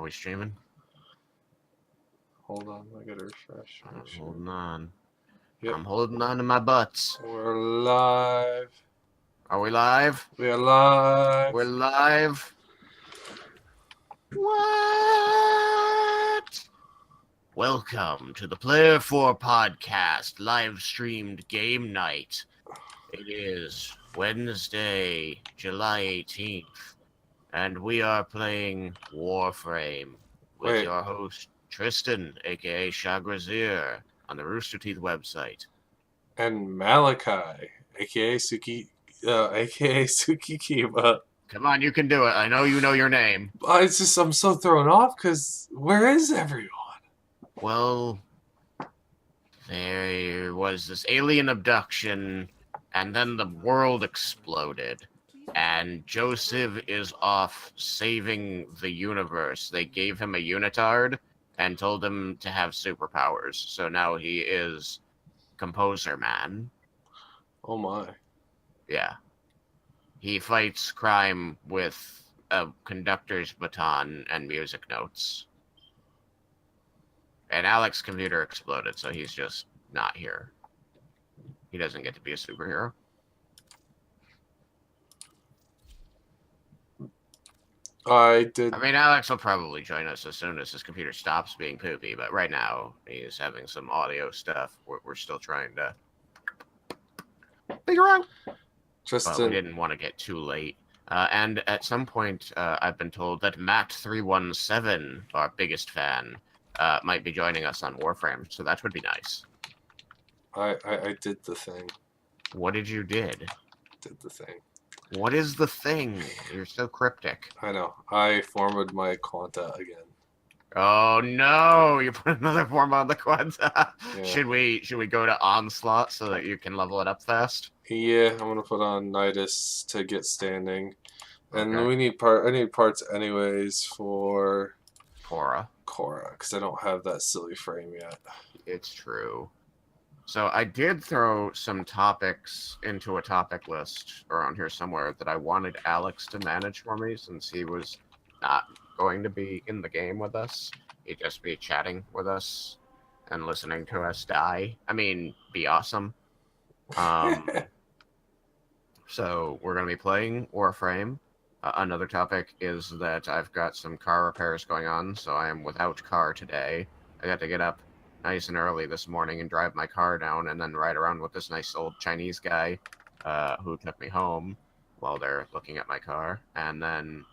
we streaming? Hold on, I gotta refresh. I'm holding on. Yep. I'm holding on to my butts. We're live. Are we live? We're live. We're live. What? Welcome to the Player 4 podcast, live streamed game night. It is Wednesday, July 18th, and we are playing Warframe with Wait. your host, Tristan, aka Shagrazir, on the Rooster Teeth website. And Malachi, aka Sukikiba. Come on, you can do it. I know you know your name. I'm so thrown off because where is everyone? Well, there was this alien abduction, and then the world exploded. And Joseph is off saving the universe. They gave him a unitard and told him to have superpowers. So now he is Composer Man. Oh my. Yeah. He fights crime with a conductor's baton and music notes. And Alex's computer exploded, so he's just not here. He doesn't get to be a superhero. I mean, Alex will probably join us as soon as his computer stops being poopy, but right now he's having some audio stuff. We're still trying to figure out. But we didn't want to get too late. And at some point, I've been told that Matt317, our biggest fan, might be joining us on Warframe, so that would be nice. I did the thing. What did you did? Did the thing. What is the thing? You're so cryptic. I know. I formatted my Quanta again. Oh no! You put another form on the Quanta. Yeah. Should we go to Onslaught so that you can level it up fast? Yeah, I'm gonna put on Nidus to get standing, and Okay. we need I need parts anyways for Cora, because I don't have that silly frame yet. It's true. So I did throw some topics into a topic list around here somewhere that I wanted Alex to manage for me since he was not going to be in the game with us. He'd just be chatting with us and listening to us die. I mean, be awesome. So we're going to be playing Warframe. Another topic is that I've got some car repairs going on, so I am without car today. I got to get up nice and early this morning and drive my car down and then ride around with this nice old Chinese guy who took me home while they're looking at my car. And then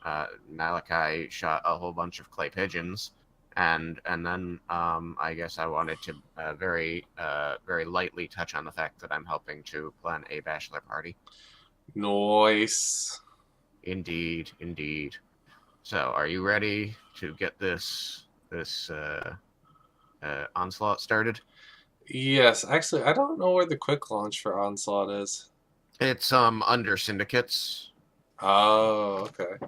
Malachi shot a whole bunch of clay pigeons. And then I guess I wanted to very lightly touch on the fact that I'm helping to plan a bachelor party. Nice. Indeed. So, are you ready to get this Onslaught started? Yes, actually, I don't know where the quick launch for Onslaught is. It's under syndicates. Oh, okay.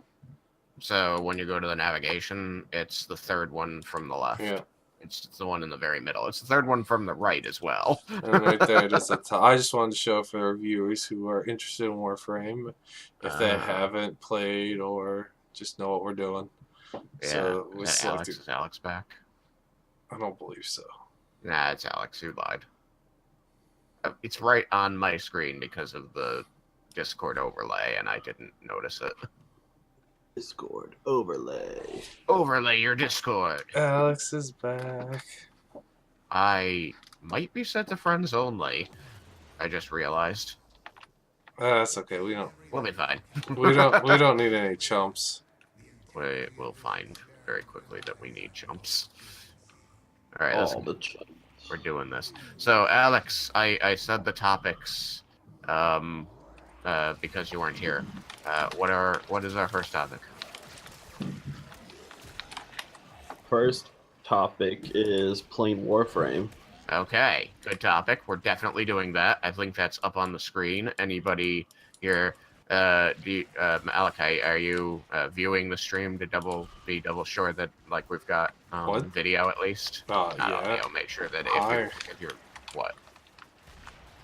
So when you go to the navigation, it's the third one from the left. Yeah. It's the one in the very middle. It's the third one from the right as well. And right there, just at the top. I just wanted to show for our viewers who are interested in Warframe, if they haven't played or just know what we're doing. Yeah. So we selected. Is Alex back? I don't believe so. Nah, it's Alex who lied. It's right on my screen because of the Discord overlay, and I didn't notice it. Discord overlay. Overlay your Discord. Alex is back. I might be set to friends only. I just realized. That's okay. We'll be fine. We don't need any chumps. We'll find very quickly that we need chumps. All right, All the chumps. We're doing this. So, Alex, I said the topics because you weren't here. What is our first topic? First topic is playing Warframe. Okay, good topic. We're definitely doing that. I think that's up on the screen. Anybody here? Malachi, are you viewing the stream to be double sure that we've got video at least? Yeah. Make sure that if you're what?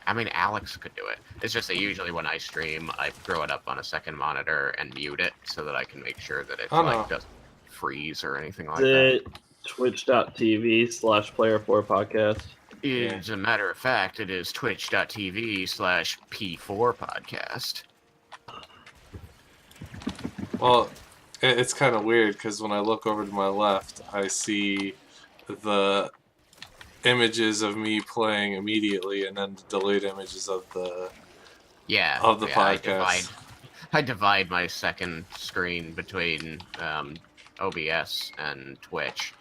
I mean, Alex could do it. It's just that usually when I stream, I throw it up on a second monitor and mute it so that I can make sure that it doesn't freeze or anything like Is that. it twitch.tv/player4podcast? As a matter of fact, it is twitch.tv/P4podcast. Well, it's kind of weird because when I look over to my left, I see the images of me playing immediately, and then the delayed images of the podcast. I divide my second screen between OBS and Twitch,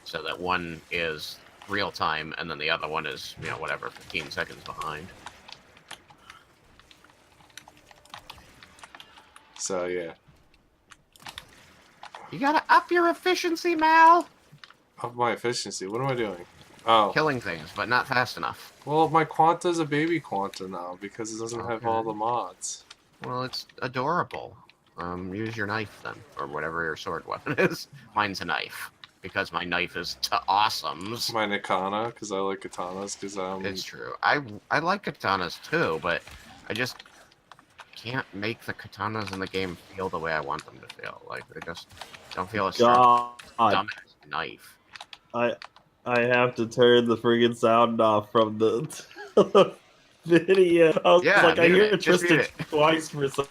so that one is real time, and then the other one is, whatever, 15 seconds behind. So yeah. You gotta up your efficiency, Mal! Up my efficiency. What am I doing? Oh. Killing things, but not fast enough. Well, my Quanta's a baby Quanta now because it doesn't have all Okay. the mods. Well, it's adorable. Use your knife then, or whatever your sword weapon is. Mine's a knife, because my knife is to awesomes. My Nikana, because I like katanas, because It's true. I like katanas too, but I just can't make the katanas in the game feel the way I want them to feel. Like, they just don't feel as sharp, God, dumb as a knife. I have to turn the friggin' sound off from the video. I was Yeah, like, I mute hear it. Just Tristan mute it. twice for some.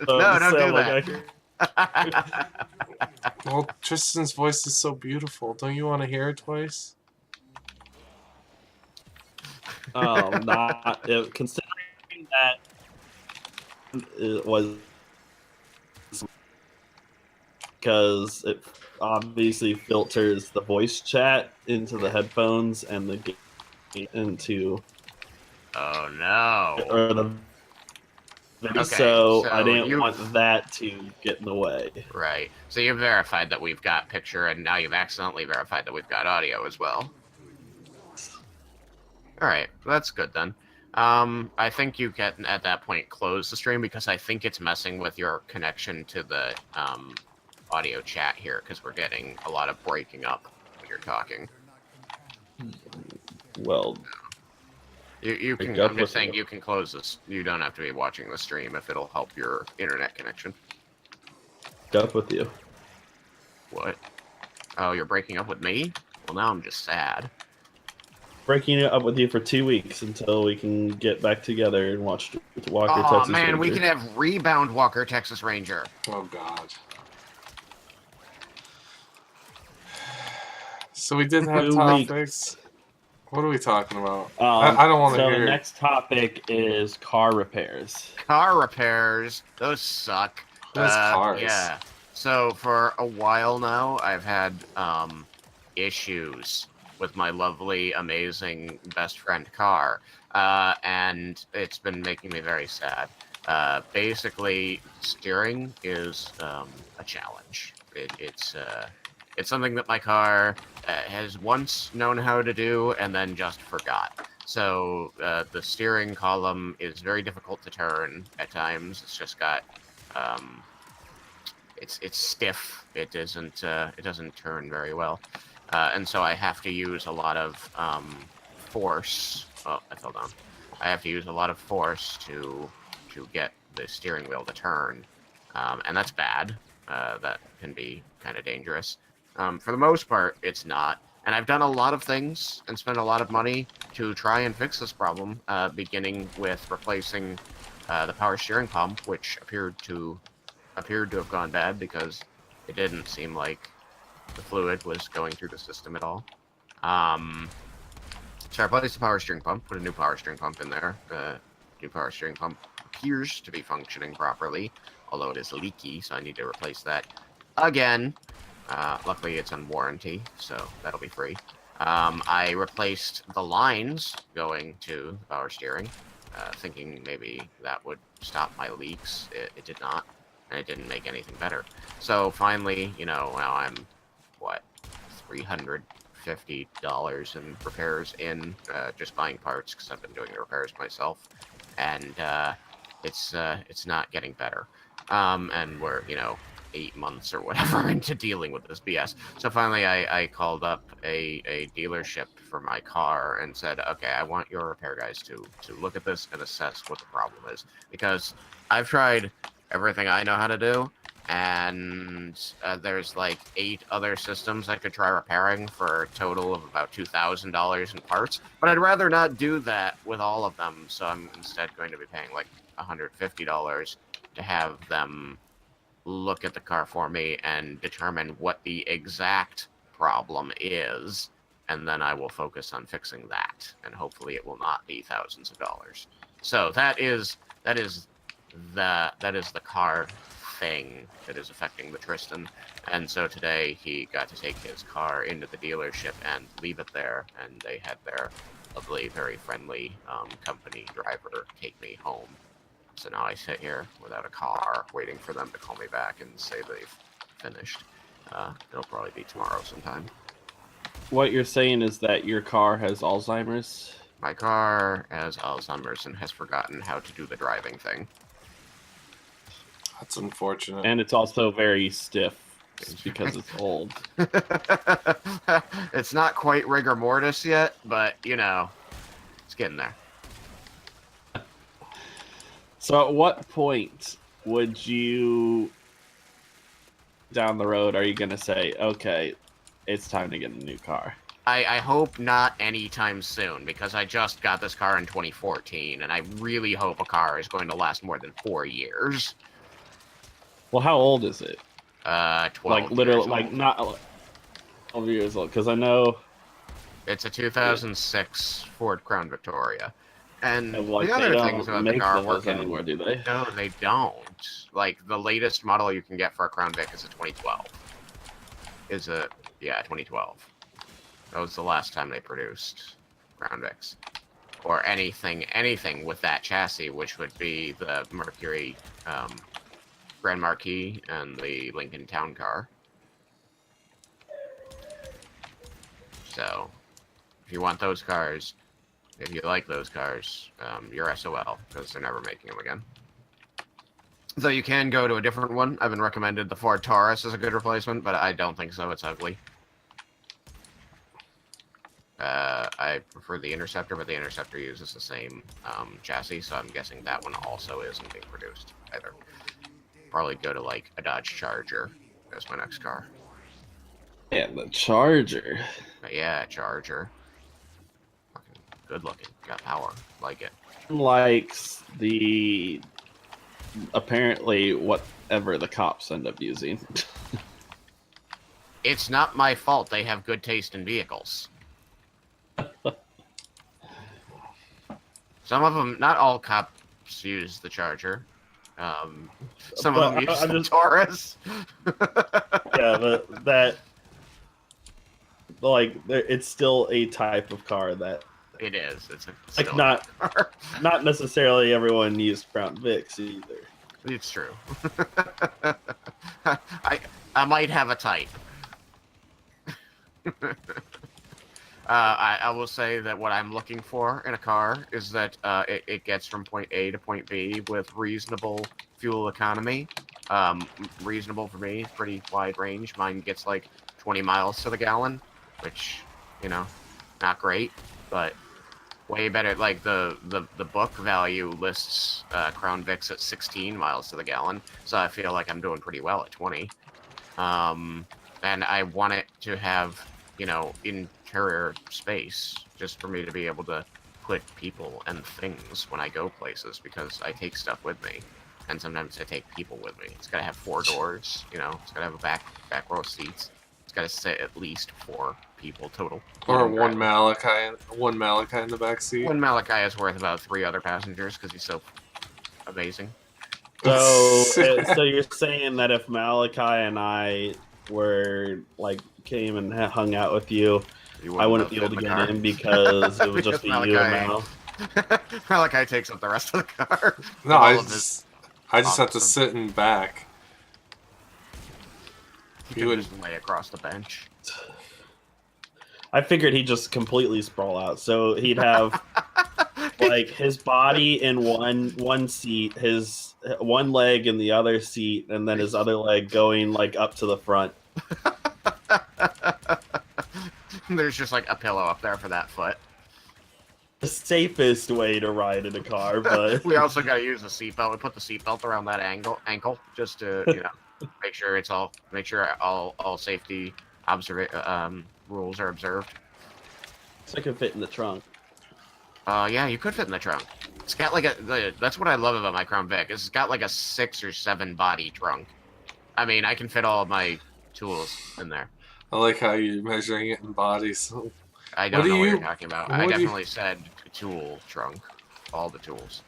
No, don't do like, that. well, Tristan's voice is so beautiful. Don't you want to hear it twice? Considering that it was because it obviously filters the voice chat into the headphones and the game into Oh no. or the video, Okay, so so I didn't you- want that to get in the way. Right. So you've verified that we've got picture, and now you've accidentally verified that we've got audio as well. Alright, that's good then. I think you can, at that point, close the stream, because I think it's messing with your connection to the audio chat here, because we're getting a lot of breaking up when you're talking. Well, You can, Break up I'm just with saying, you. you can close this. You don't have to be watching the stream if it'll help your internet connection. up with you. What? Oh, you're breaking up with me? Well, now I'm just sad. Breaking it up with you for 2 weeks until we can get back together and watch Walker Oh Texas man, we Ranger. can have Rebound Walker Texas Ranger. Oh God. So we did have 2 topics. weeks. What are we talking about? Um, I don't want to so hear. the next topic is car repairs. Car repairs, those suck. Those cars. Yeah. So for a while now, I've had issues with my lovely, amazing best friend car, and it's been making me very sad. Basically, steering is a challenge. It's something that my car has once known how to do and then just forgot. So the steering column is very difficult to turn at times. It's just got it's stiff. It doesn't turn very well, and so I have to use a lot of force. Oh, I fell down. I have to use a lot of force to get the steering wheel to turn, and that's bad. That can be kind of dangerous. For the most part, it's not. And I've done a lot of things and spent a lot of money to try and fix this problem, beginning with replacing the power steering pump, which appeared to have gone bad because it didn't seem like the fluid was going through the system at all. So I replaced the power steering pump, put a new power steering pump in there. The new power steering pump appears to be functioning properly, although it is leaky, so I need to replace that again. Luckily, it's on warranty, so that'll be free. I replaced the lines going to the power steering, thinking maybe that would stop my leaks. It did not, and it didn't make anything better. So finally, now I'm, $350 in repairs in, just buying parts, because I've been doing the repairs myself, and it's not getting better. And we're, 8 months or whatever into dealing with this BS. So finally I called up a dealership for my car and said, okay, I want your repair guys to look at this and assess what the problem is. Because I've tried everything I know how to do, and there's like 8 other systems I could try repairing for a total of about $2,000 in parts. But I'd rather not do that with all of them, so I'm instead going to be paying like $150 to have them look at the car for me and determine what the exact problem is, and then I will focus on fixing that, and hopefully it will not be thousands of dollars. So that is the car thing that is affecting the Tristan. And so today he got to take his car into the dealership and leave it there, and they had their lovely, very friendly company driver take me home. So now I sit here without a car, waiting for them to call me back and say they've finished. It'll probably be tomorrow sometime. What you're saying is that your car has Alzheimer's? My car has Alzheimer's and has forgotten how to do the driving thing. That's unfortunate. And it's also very stiff because it's old. It's not quite rigor mortis yet, but, you know, it's getting there. So at what point would you, down the road, are you going to say, okay, it's time to get a new car? I hope not anytime soon, because I just got this car in 2014, and I really hope a car is going to last more than 4 years. Well, how old is it? 12 Like, literally, years like, old. not 12 years old, because I know... It's a 2006 Ford Crown Victoria. And like, the they other don't things about make the car those working... anymore, do they? No, they don't. Like, the latest model you can get for a Crown Vic is a 2012. 2012. That was the last time they produced Crown Vics. Or anything with that chassis, which would be the Mercury Grand Marquis and the Lincoln Town Car. So, if you want those cars, if you like those cars, you're SOL, because they're never making them again. Though you can go to a different one. I've been recommended the Ford Taurus as a good replacement, but I don't think so. It's ugly. I prefer the Interceptor, but the Interceptor uses the same chassis, so I'm guessing that one also isn't being produced either. Probably go to, like, a Dodge Charger as my next car. Yeah, the Charger. But yeah, Charger. Fucking good looking. Got power. Like it. Likes the... apparently whatever the cops end up using. It's not my fault they have good taste in vehicles. Some of them, not all cops use the Charger. Some of them use the Taurus. Yeah, but that, like, it's still a type of car that, It is. It's like, still not necessarily everyone used Crown Vics either. It's true. I might have a type. I will say that what I'm looking for in a car is that it gets from point A to point B with reasonable fuel economy. Reasonable for me, pretty wide range. Mine gets like 20 miles to the gallon, which, you know, not great, but way better. Like the book value lists Crown Vics at 16 miles to the gallon, so I feel like I'm doing pretty well at 20. And I want it to have, you know, interior space, just for me to be able to put people and things when I go places, because I take stuff with me, and sometimes I take people with me. It's gotta have 4 doors, you know, it's gotta have a back row seats. It's gotta sit at least 4 people total. Or one Malachi in the back seat. One Malachi is worth about 3 other passengers because he's so amazing. So, so you're saying that if Malachi and I were, like, came and hung out with you, I wouldn't be able to get in because it would just be you and Mal? Malachi takes up the rest of the car. No, I just have to sit in back. He would just lay across the bench. I figured he'd just completely sprawl out. So he'd have like his body in one seat, his one leg in the other seat, and then his other leg going like up to the front. There's just like a pillow up there for that foot. The safest way to ride in a car, but we also got to use the seatbelt. We put the seatbelt around that ankle just to, you know, Make sure all safety rules are observed. So I can fit in the trunk. Yeah, you could fit in the trunk. It's got like that's what I love about my Crown Vic. It's got like a 6 or 7 body trunk. I mean, I can fit all of my tools in there. I like how you're measuring it in bodies. I What don't do know what you- you're talking about. I what do you- definitely said tool trunk. All the tools.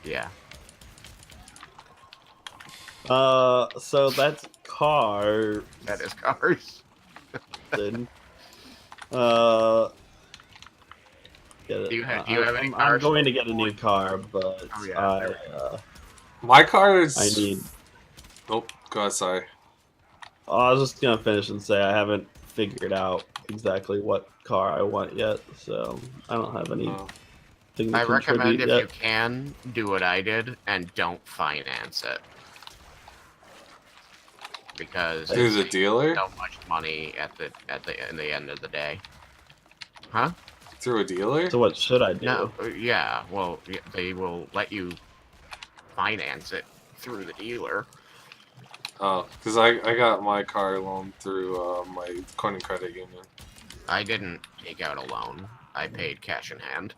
Yeah. So that's car. That is cars. Then. Get it. Do you have any I'm cars? going to get a new car, but Oh, yeah. My car is. I need. Oh, go ahead, sorry. I was just gonna finish and say I haven't figured out exactly what car I want yet, so I don't have anything to I recommend contribute if yet. you can do what I did and don't finance it. Because Through the it's dealer? so much money in the end of the day. Huh? Through a dealer? So what should I do? No. Yeah. Well, they will let you finance it through the dealer. Oh, because I got my car loan through my Coin Credit Union. I didn't take out a loan. I paid cash in hand.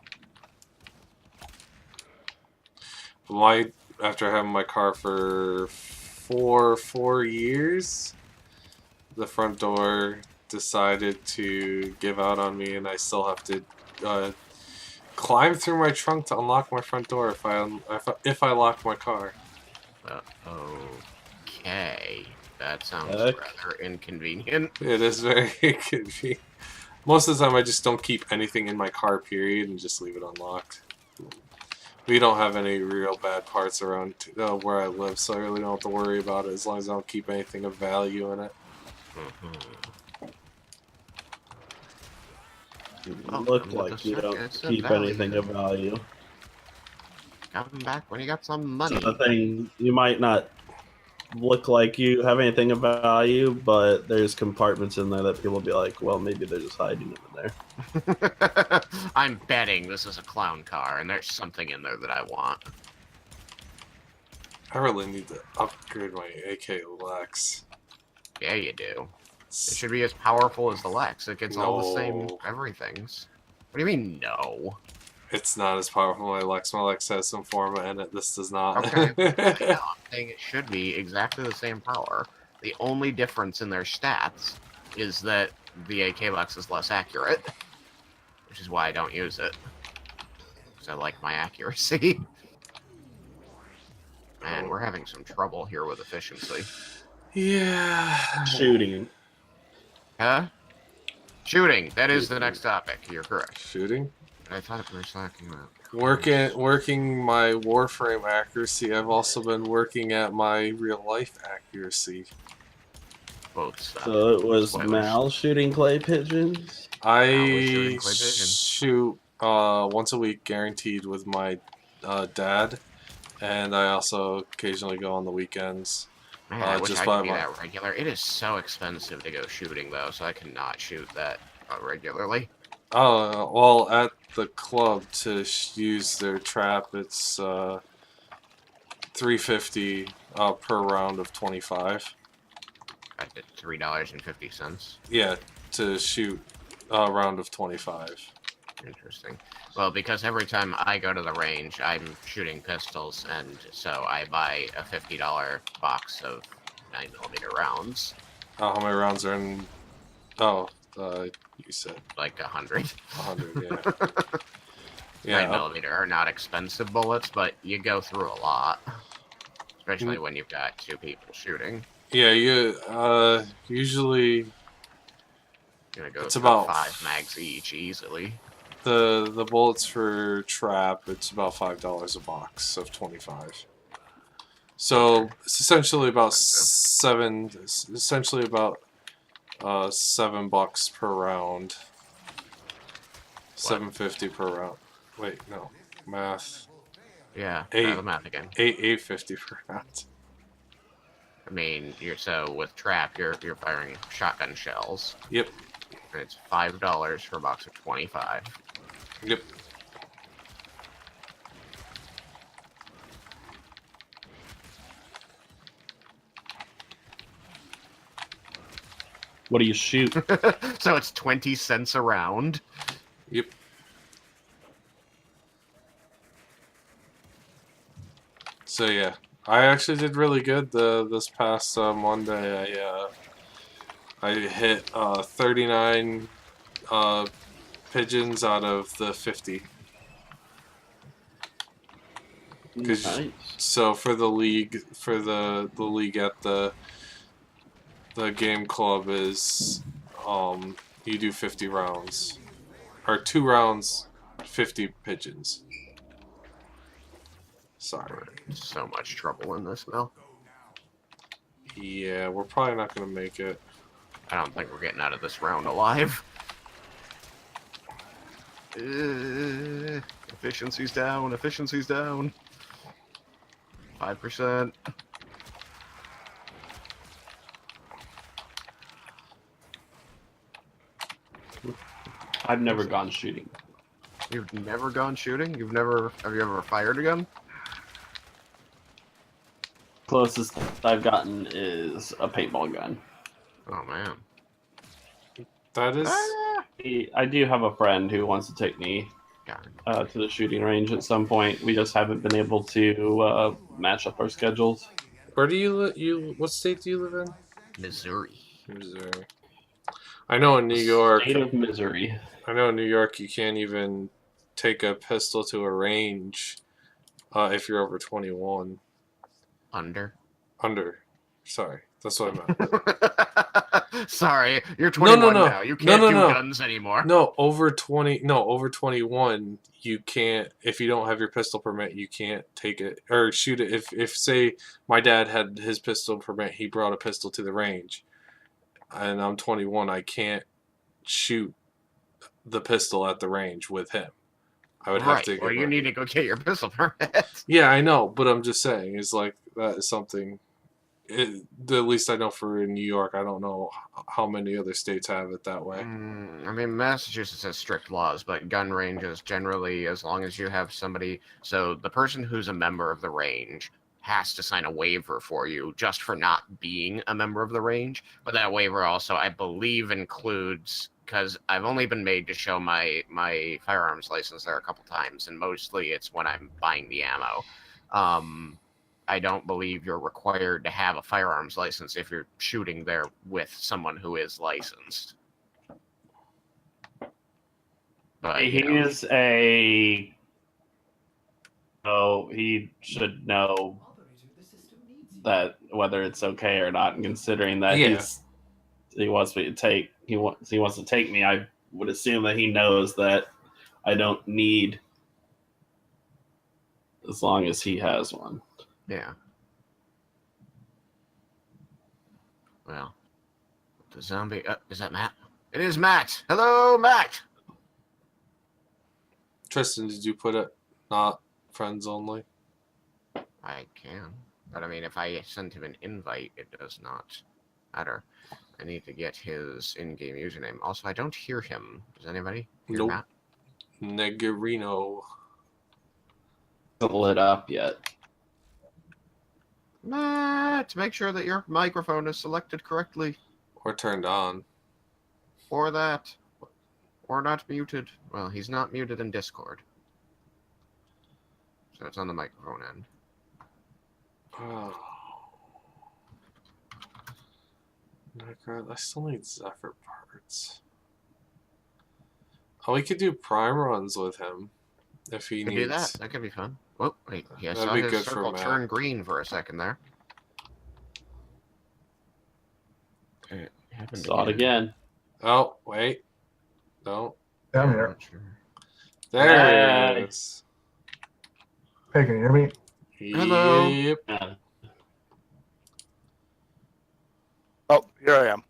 After having my car for four years, the front door decided to give out on me, and I still have to climb through my trunk to unlock my front door if I lock my car. Okay. That sounds Heck. rather inconvenient. It is very convenient. Most of the time, I just don't keep anything in my car, period, and just leave it unlocked. We don't have any real bad parts around where I live, so I really don't have to worry about it as long as I don't keep anything of value in it. You Oh, look I'm like with you the don't circuits of keep value. anything of value. Come back when you got some money. So the thing, you might not look like you have anything of value, but there's compartments in there that people will be like, well, maybe they're just hiding them in there. I'm betting this is a clown car, and there's something in there that I want. I really need to upgrade my AK Lex. Yeah, you do. It should be as powerful as the Lex. It gets all the same No. everythings. What do you mean, no? It's not as powerful as my Lex. My Lex has some Forma in it. This does not. Okay. No, I'm saying it should be exactly the same power. The only difference in their stats is that the AK Lex is less accurate, which is why I don't use it. Because I like my accuracy. Man, we're having some trouble here with efficiency. Yeah. Shooting. Huh? Shooting. That is the next topic. You're correct. Shooting. I thought we were talking about Working my Warframe accuracy. I've also been working at my real life accuracy. both stuff. So it was Spoilers. Mal shooting clay pigeons. I shooting clay pigeons. shoot once a week, guaranteed, with my dad, and I also occasionally go on the weekends. Man, I wish just I by could be my- that regular. It is so expensive to go shooting, though, so I cannot shoot that regularly. Oh well, at the club to use their trap, it's $3.50 per round of 25. I did $3.50. Yeah, to shoot a round of 25. Interesting. Well, because every time I go to the range, I'm shooting pistols, and so I buy a $50 box of 9mm rounds, How many rounds are in? Oh, you said like 100. 100. Yeah. Yeah. 9mm are not expensive bullets, but you go through a lot, especially when you've got two people shooting. Yeah. You usually You're gonna go It's through about 5 mags each easily. the bullets for trap. It's about $5 a box of 25. So Okay. it's essentially about Expensive. $7 per round. $7.50 per round. Wait, no, math. Yeah, Eight. try the math again. $8.50 per round. I mean, with trap, you're firing shotgun shells. Yep. And it's $5 for a box of 25. Yep. What do you shoot? So it's 20 cents a round. Yep. So yeah, I actually did really good this past Monday. I hit 39 pigeons out of the 50. Nice. So for the league, the league at the game club is you do 50 rounds, or 2 rounds, 50 pigeons. Sorry. We're in so much trouble in this, Mel. Yeah, we're probably not gonna make it. I don't think we're getting out of this round alive. Efficiency's down. Efficiency's down. 5%. I've never gone shooting. You've never gone shooting? Have you ever fired a gun? Closest I've gotten is a paintball gun. Oh man. That is. I do have a friend who wants to take me to the shooting range at some point. We just haven't been able to match up our schedules. Where do you live? What state do you live in? Missouri. Missouri. I know in New York. State of misery. I know in New York you can't even take a pistol to a range if you're over 21. Under. Sorry, that's what I meant. Sorry, you're 21 no. now. You can't do No. guns anymore. No, over 21 you can't, if you don't have your pistol permit, you can't take it or shoot it. If say my dad had his pistol permit, he brought a pistol to the range and I'm 21, I can't shoot the pistol at the range with him. I would have to. Well, you need to go get your pistol permit. Yeah, I know, but I'm just saying, is like that is something. At least I know for New York. I don't know how many other states have it that way. I mean, Massachusetts has strict laws, but gun ranges generally, as long as you have somebody, so the person who's a member of the range has to sign a waiver for you just for not being a member of the range. But that waiver also, I believe, includes, because I've only been made to show my firearms license there a couple times, and mostly it's when I'm buying the ammo. I don't believe you're required to have a firearms license if you're shooting there with someone who is licensed. But He's he should know that whether it's okay or not, and considering that he wants me to take he wants to take me, I would assume that he knows that I don't need, as long as he has one. Yeah. Well, the zombie. Is that Matt? It is Matt. Hello, Matt. Tristan, did you put it not friends only? I can, but I mean, if I send him an invite, it does not matter. I need to get his in-game username. Also, I don't hear him. Does anybody hear Nope. Matt? Negarino. Isn't lit up yet. Matt, make sure that your microphone is selected correctly. Or turned on. Or that. Or not muted. Well, he's not muted in Discord. So it's on the microphone end. Oh. I still need Zephyr parts. Oh, we could do prime runs with him if he Could needs. do that. That could be fun. Whoa, wait. Yeah, I That'd saw be his good for circle Matt. turn green for a second there. It happened Saw it again. Oh, wait. No. I'm I'm here. not sure. There Hey. it is. Hey, can you hear me? Hello. Yep. Yeah. Oh, here I am.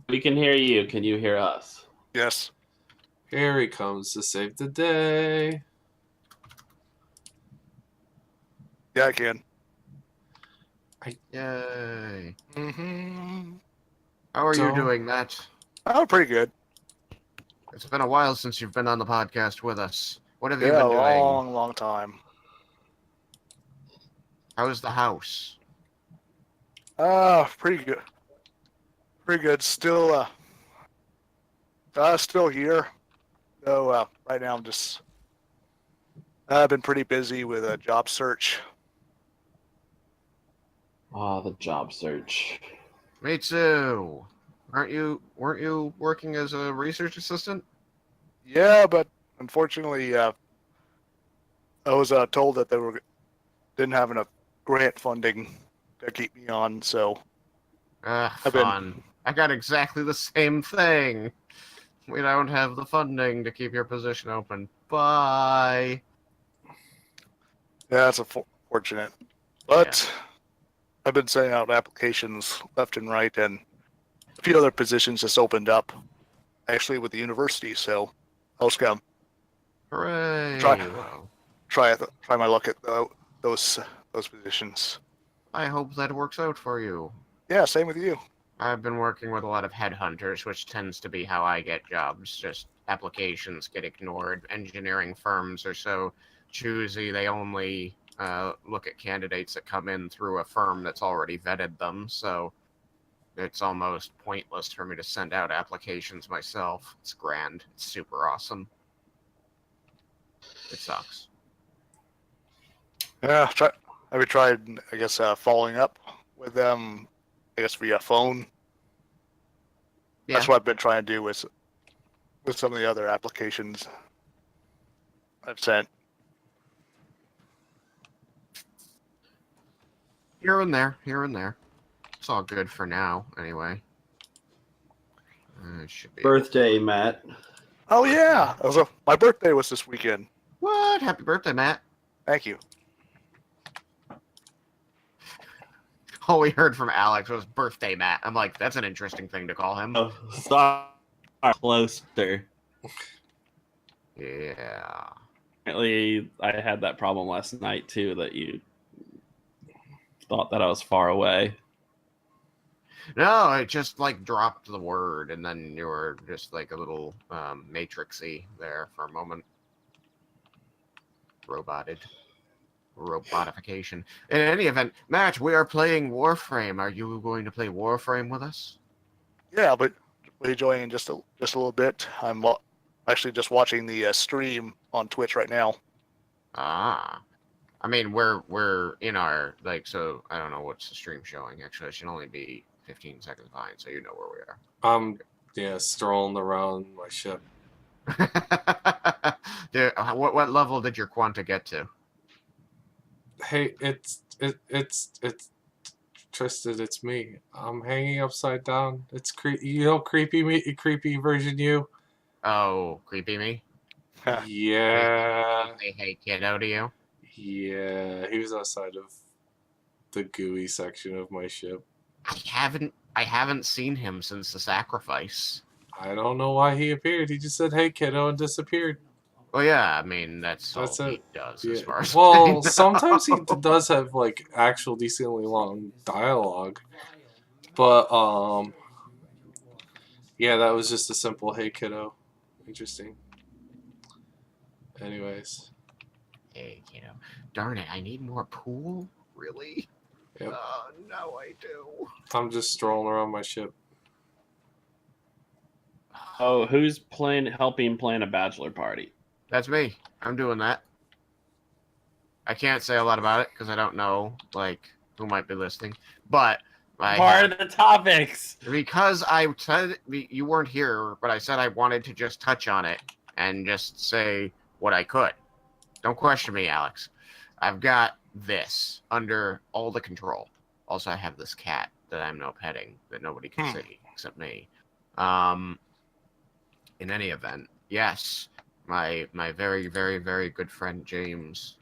We can hear you. Can you hear us? Yes. Here he comes to save the day. Yeah, I can. Yay. Mm-hmm. How are you So- doing, Matt? Oh, pretty good. It's been a while since you've been on the podcast with us. What have you Yeah, been a doing? long time. How's the house? Pretty good. Pretty good. Still here. Though right now I've been pretty busy with a job search. Ah, the job search. Me too. Weren't you working as a research assistant? Yeah, but unfortunately, I was told that didn't have enough grant funding to keep me on. So I've been Fun. I got exactly the same thing. We don't have the funding to keep your position open. Bye. yeah, that's unfortunate. But I've been sending out applications left and right, and a few other positions just opened up, actually with the university. So I was gonna Hooray. Try- Well, try my luck at those positions. I hope that works out for you. Yeah, same with you. I've been working with a lot of headhunters, which tends to be how I get jobs. Just applications get ignored. Engineering firms are so choosy, they only look at candidates that come in through a firm that's already vetted them. So it's almost pointless for me to send out applications myself. It's grand. It's super awesome. It sucks. Yeah, have you tried? I guess following up with them. I guess via phone. Yeah. That's what I've been trying to do with some of the other applications I've sent. Here and there, here and there. It's all good for now, anyway. It should be. Birthday, Matt. Oh yeah, my birthday was this weekend. What? Happy birthday, Matt. Thank you. All we heard from Alex was birthday, Matt. I'm like, that's an interesting thing to call him. Oh, sorry. Closer. Yeah. Apparently, I had that problem last night too. That you thought that I was far away. No, it just like dropped the word, and then you were just like a little matrixy there for a moment. Robotification. In any event, Matt, we are playing Warframe. Are you going to play Warframe with us? Yeah, but we're enjoying just a little bit. I'm actually just watching the stream on Twitch right now. Ah. I mean, we're in our, like, so I don't know what's the stream showing. Actually, it should only be 15 seconds behind, so you know where we are. Strolling around my ship. Dude, what level did your Quanta get to? Hey, it's Tristan. It's me. I'm hanging upside down. It's creepy version you. Oh, creepy me? Yeah. Say hey kiddo to you? Yeah, he was outside of the gooey section of my ship. I haven't seen him since the sacrifice. I don't know why he appeared. He just said, "Hey, kiddo," and disappeared. Well, yeah, I mean that's all That's he it. does Yeah. as far as I Well, know. sometimes he does have like actual decently long dialogue, but yeah, that was just a simple "Hey, kiddo." Interesting. Anyways. Hey kiddo. Darn it, I need more pool? Really? Yep. No, I do. I'm just strolling around my ship. Oh, who's helping plan a bachelor party? That's me. I'm doing that. I can't say a lot about it because I don't know, like, who might be listening. But Part of the topics. because I said you weren't here, but I said I wanted to just touch on it and just say what I could. Don't question me, Alex. I've got this under all the control. Also, I have this cat that I'm now petting that nobody can see except me. In any event, yes, my very, very, very good friend James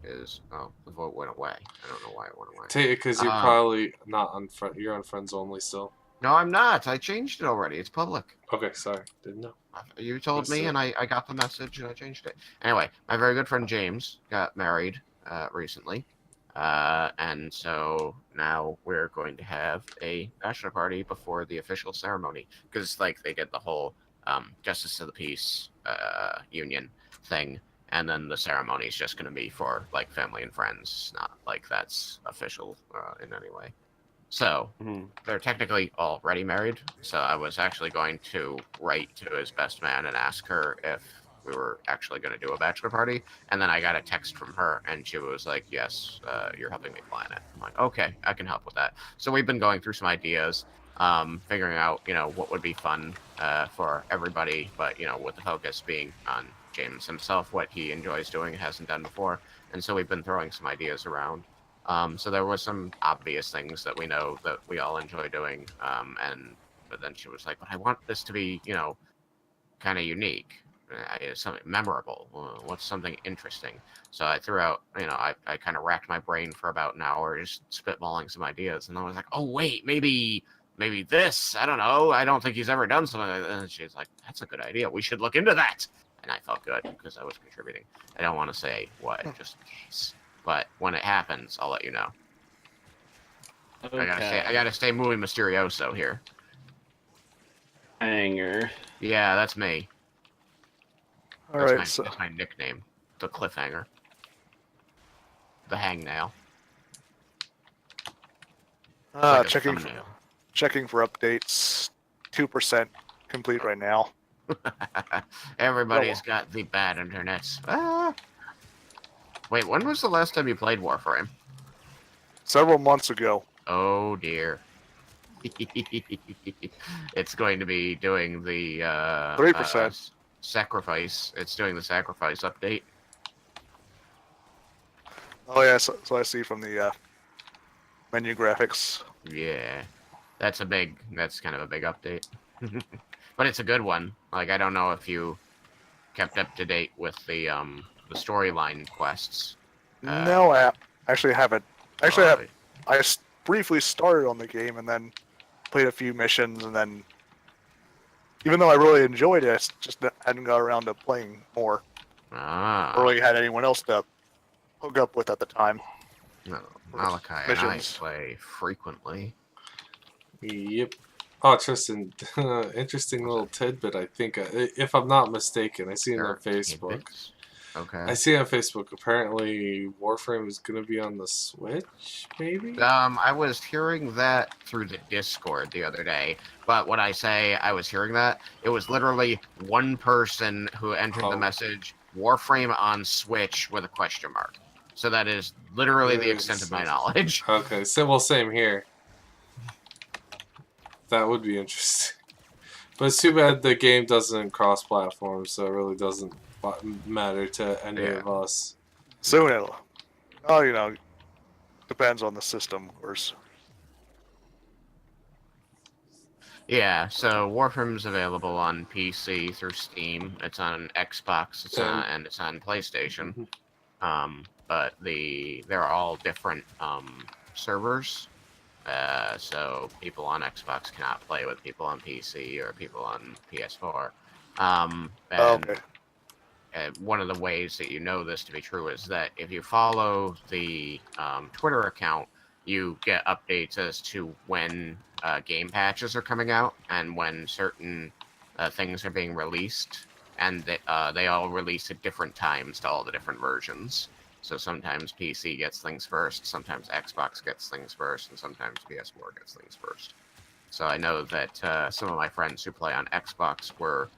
is. Oh, the vote went away. I don't know why it went away. Because you're probably not on you're on friends only still. No, I'm not. I changed it already. It's public. Okay, sorry, didn't know. You told me, and I got the message, and I changed it. Anyway, my very good friend James got married recently, and so now we're going to have a bachelor party before the official ceremony, because like they did the whole Justice of the Peace union thing, and then the ceremony is just going to be for like family and friends. It's not like that's official in any way. So Mhm. they're technically already married. So I was actually going to write to his best man and ask her if we were actually going to do a bachelor party. And then I got a text from her, and she was like, "Yes, you're helping me plan it." I'm like, "Okay, I can help with that." So we've been going through some ideas, figuring out, what would be fun for everybody, but with the focus being on James himself, what he enjoys doing and hasn't done before. And so we've been throwing some ideas around. So there was some obvious things that we know that we all enjoy doing, but then she was like, "But I want this to be, kind of unique, something memorable. What's something interesting?" So I threw out, I kind of racked my brain for about an hour, just spitballing some ideas, and I was like, "Oh wait, maybe this. I don't know. I don't think he's ever done something like that." And she's like, "That's a good idea. We should look into that." And I felt good because I was contributing. I don't want to say what, just in case. But when it happens, I'll let you know. Okay. I gotta stay muy misterioso here. Hanger. Yeah, that's me. All right, so That's my nickname. The cliffhanger. The hangnail. Like a thumbnail. checking for updates. 2% complete right now. Everybody's got the bad internet. Ah. Wait, when was the last time you played Warframe? Several months ago. Oh dear. It's going to be doing the 3%. Sacrifice. It's doing the sacrifice update. Oh yeah, so I see from the menu graphics. Yeah, that's kind of a big update. But it's a good one. Like, I don't know if you kept up to date with the storyline quests. No, I actually haven't. Actually, Uh, I briefly started on the game and then played a few missions, and then even though I really enjoyed it, I just hadn't got around to playing more. Or really had anyone else to hook up with at the time. No, Malachi and I play frequently. Yep. Oh, Tristan, interesting little tidbit. I think, if I'm not mistaken, I see it on Facebook. Tidbits? Okay. I see on Facebook. Apparently, Warframe is going to be on the Switch. Maybe. I was hearing that through the Discord the other day. But when I say I was hearing that, it was literally one person who entered the message "Warframe on Switch" with a question mark. So that is literally the extent of my knowledge. Okay, so same here. That would be interesting. But it's too bad the game doesn't cross-platform, so it really doesn't matter to any of us. Soon it'll. Oh, depends on the system, of course. Yeah, so Warframe's available on PC through Steam. It's on Xbox. And it's on PlayStation. But they're all different servers. So people on Xbox cannot play with people on PC or people on PS4. One of the ways that you know this to be true is that if you follow the Twitter account, you get updates as to when game patches are coming out and when certain things are being released. And they all release at different times to all the different versions. So sometimes PC gets things first, sometimes Xbox gets things first, and sometimes PS4 gets things first. So I know that some of my friends who play on Xbox were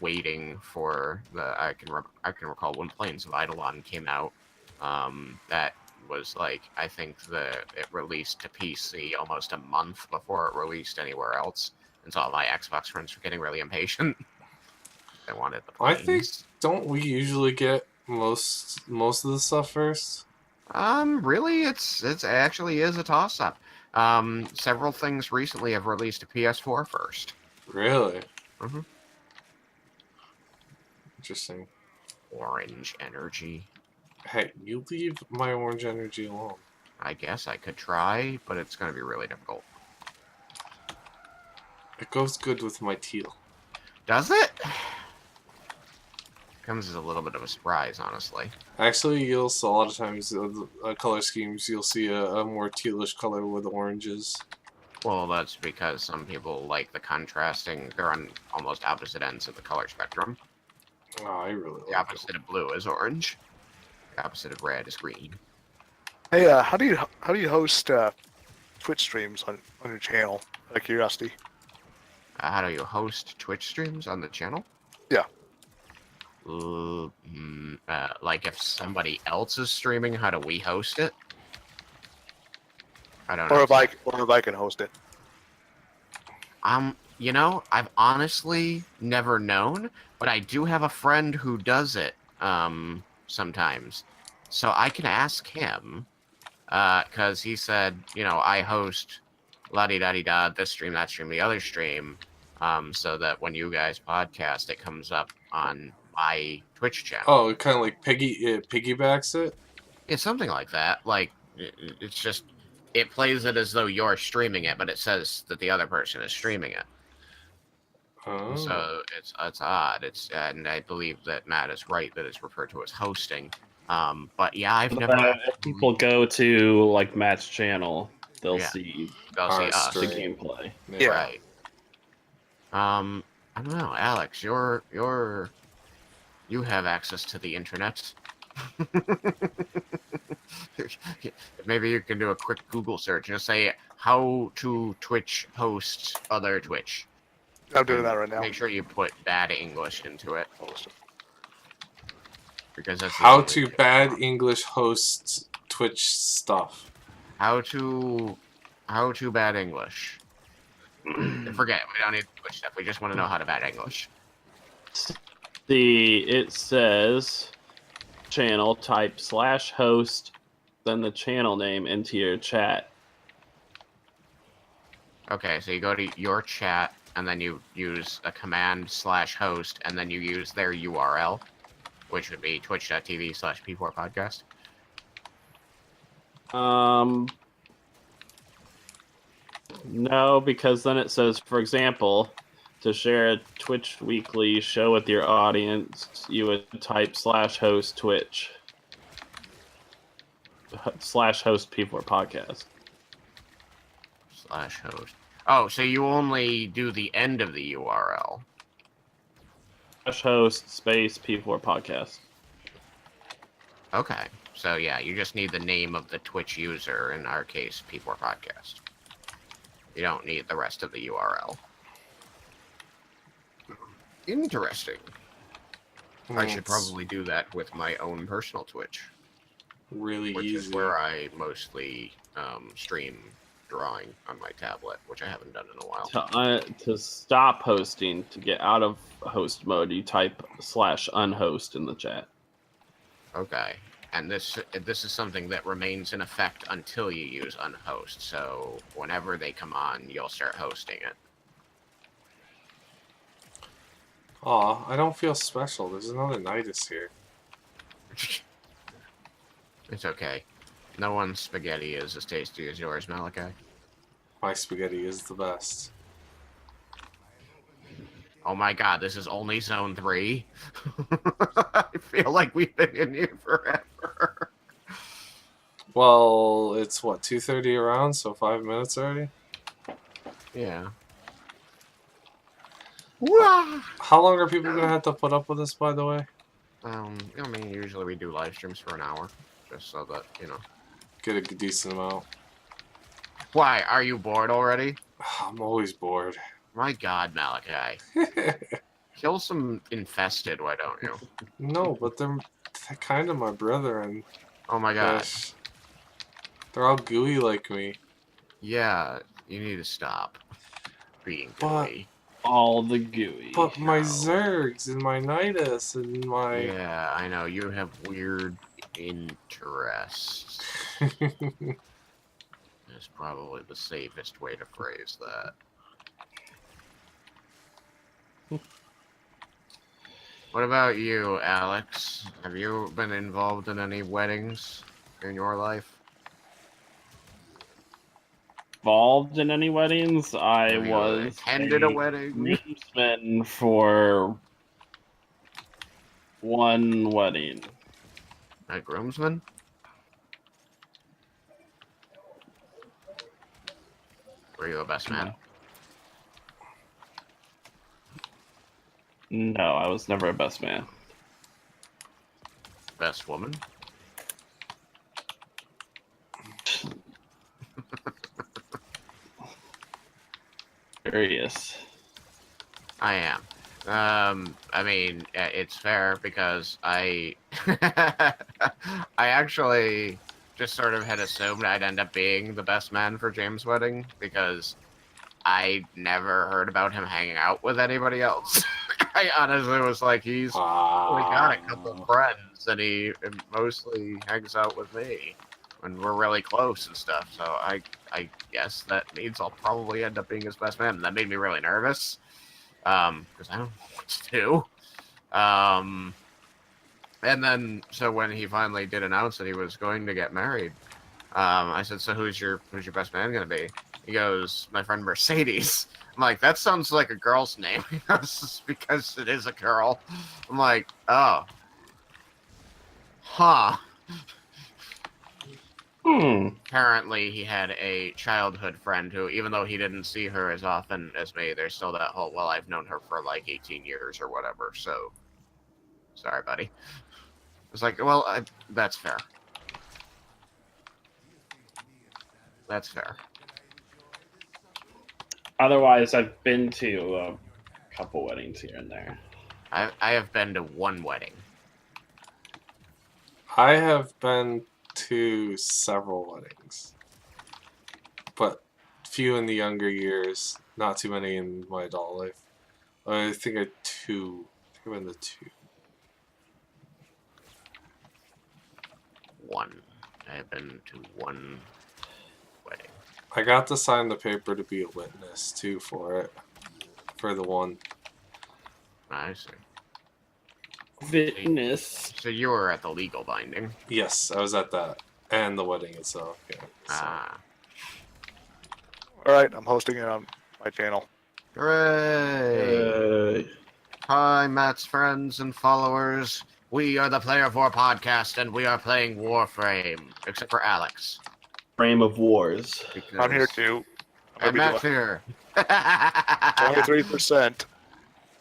waiting for I can recall when Plains of Eidolon came out. That was like, I think it released to PC almost a month before it released anywhere else, and so all my Xbox friends were getting really impatient. They wanted the Plains. I think, don't we usually get most of the stuff first? Really, it actually is a toss-up. Several things recently have released to PS4 first. Really? Mm-hmm. Interesting. Orange energy. Hey, you leave my orange energy alone. I guess I could try, but it's going to be really difficult. It goes good with my teal. Does it? Comes as a little bit of a surprise, honestly. Actually, you'll see a lot of times color schemes, you'll see a more tealish color with oranges. Well, that's because some people like the contrasting. They're on almost opposite ends of the color spectrum. Oh, I really like the opposite of blue is orange. The opposite of red is green. Hey, how do you host Twitch streams on your channel? Out of curiosity. How do you host Twitch streams on the channel? Yeah. Like if somebody else is streaming, how do we host it? I don't know. Or if I can host it. You know, I've honestly never known, but I do have a friend who does it sometimes. So I can ask him, because he said, you know, I host la-di-da-di-da, this stream, that stream, the other stream, so that when you guys podcast, it comes up on my Twitch channel. Oh, it kind of like piggybacks it? It's something like that. Like, it's just, it plays it as though you're streaming it, but it says that the other person is streaming it. Oh. So it's odd. And I believe that Matt is right that it's referred to as hosting. But yeah, I've never. If people go to like Matt's channel, they'll Yeah. see They'll see Our us. the stream. gameplay. Yeah. Right. I don't know, Alex. You have access to the internet. Maybe you can do a quick Google search and just say how to Twitch host other Twitch. I'm doing that right now. Make sure you put bad English into it, because that's the How only to way bad English host Twitch stuff. How to bad English. Forget it. We don't need Twitch stuff. We just want to know how to bad English. It says channel, type /host, then the channel name into your chat. Okay, so you go to your chat, and then you use a command /host, and then you use their URL, which would be twitch.tv/P4podcast. No, because then it says, for example, to share a Twitch weekly show with your audience, you would type /host Twitch. /host P4 podcast. /host. Oh, so you only do the end of the URL. /host space P4 podcast. Okay, so yeah, you just need the name of the Twitch user, in our case, P4 podcast. You don't need the rest of the URL. Interesting. I should It's probably do that with my own personal Twitch, really which easy. is where I mostly stream drawing on my tablet, which I haven't done in a while. To stop hosting, to get out of host mode, you type /unhost in the chat. Okay, and this is something that remains in effect until you use unhost. So whenever they come on, you'll start hosting it. Aw, I don't feel special. There's another Nidus here. It's okay. No one's spaghetti is as tasty as yours, Malachi. My spaghetti is the best. Oh my god, this is only Zone 3? I feel like we've been in here forever. Well, it's what, 2:30 around, so 5 minutes already? Yeah. How long are people gonna have to put up with this, by the way? I mean, usually we do live streams for an hour, just so that, you know. Get a decent amount. Why? Are you bored already? I'm always bored. My god, Malachi. Kill some infested, why don't you? No, but they're kind of my brother, and Oh my god. they're all gooey like me. Yeah, you need to stop being But- gooey. All the gooey. But my No. Zergs and my Nidus and my... Yeah, I know, you have weird interests. Is probably the safest way to phrase that. What about you, Alex? Have you been involved in any weddings in your life? Involved in any weddings? I Have you was attended a wedding? groomsman for one wedding. A groomsman? Were you a best man? No, I was never a best man. Best woman? Curious. I am. I mean, it's fair because I actually just sort of had assumed I'd end up being the best man for James' wedding because I never heard about him hanging out with anybody else. I honestly was like, he's only got a couple friends, and he mostly hangs out with me when we're really close and stuff. So I guess that means I'll probably end up being his best man. And that made me really nervous, because I don't know what to do. And then so when he finally did announce that he was going to get married, I said, "So who's your best man gonna be?" He goes, "My friend Mercedes." I'm like, "That sounds like a girl's name." He goes, "Because it is a girl." I'm like, "Oh, huh." Apparently, he had a childhood friend who, even though he didn't see her as often as me, there's still that whole, well, I've known her for like 18 years or whatever. So, sorry, buddy. It's like, well, that's fair. That's fair. Otherwise, I've been to a couple weddings here and there. I have been to one wedding. I have been to several weddings, but few in the younger years, not too many in my adult life. I think I've been to two. One. I have been to one wedding. I got to sign the paper to be a witness too for it, for the one. I see. Witness. So you were at the legal binding. Yes, I was at that and the wedding itself. Yeah. So. Ah. All right, I'm hosting it on my channel. Hooray! Hi, Matt's friends and followers. We are the Player 4 podcast, and we are playing Warframe, except for Alex. Frame of Wars. Because... I'm here too. I'm Matt here. 23%.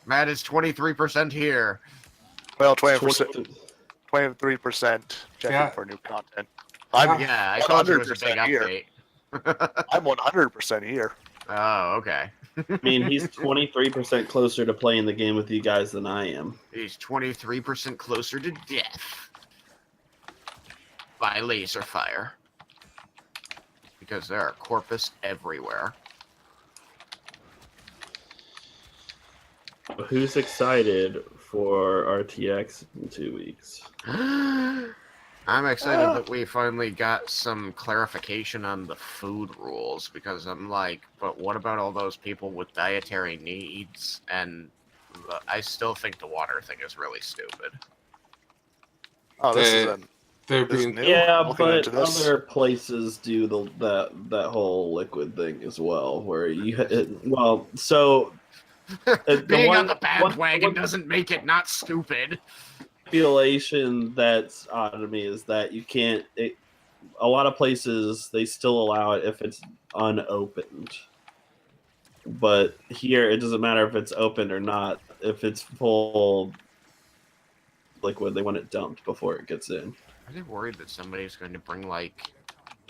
Matt is 23% here. Well, 20%. 23% checking Yeah. for new content. I'm Yeah, I told you it was a big 100% here. update. I'm 100% here. Oh, okay. I mean, he's 23% closer to playing the game with you guys than I am. He's 23% closer to death by laser fire. Because there are corpus everywhere. Who's excited for RTX in 2 weeks? I'm excited that we finally got some clarification on the food rules, because I'm like, but what about all those people with dietary needs? And I still think the water thing is really stupid. Oh, this is They're this is being new. Yeah, I'm looking but into this. other places do that whole liquid thing as well, where you so Being one- on the bandwagon one- doesn't make it not stupid. stipulation that's odd to me is that you can't. A lot of places they still allow it if it's unopened, but here it doesn't matter if it's opened or not. If it's full liquid, they want it dumped before it gets in. Are they worried that somebody's going to bring, like,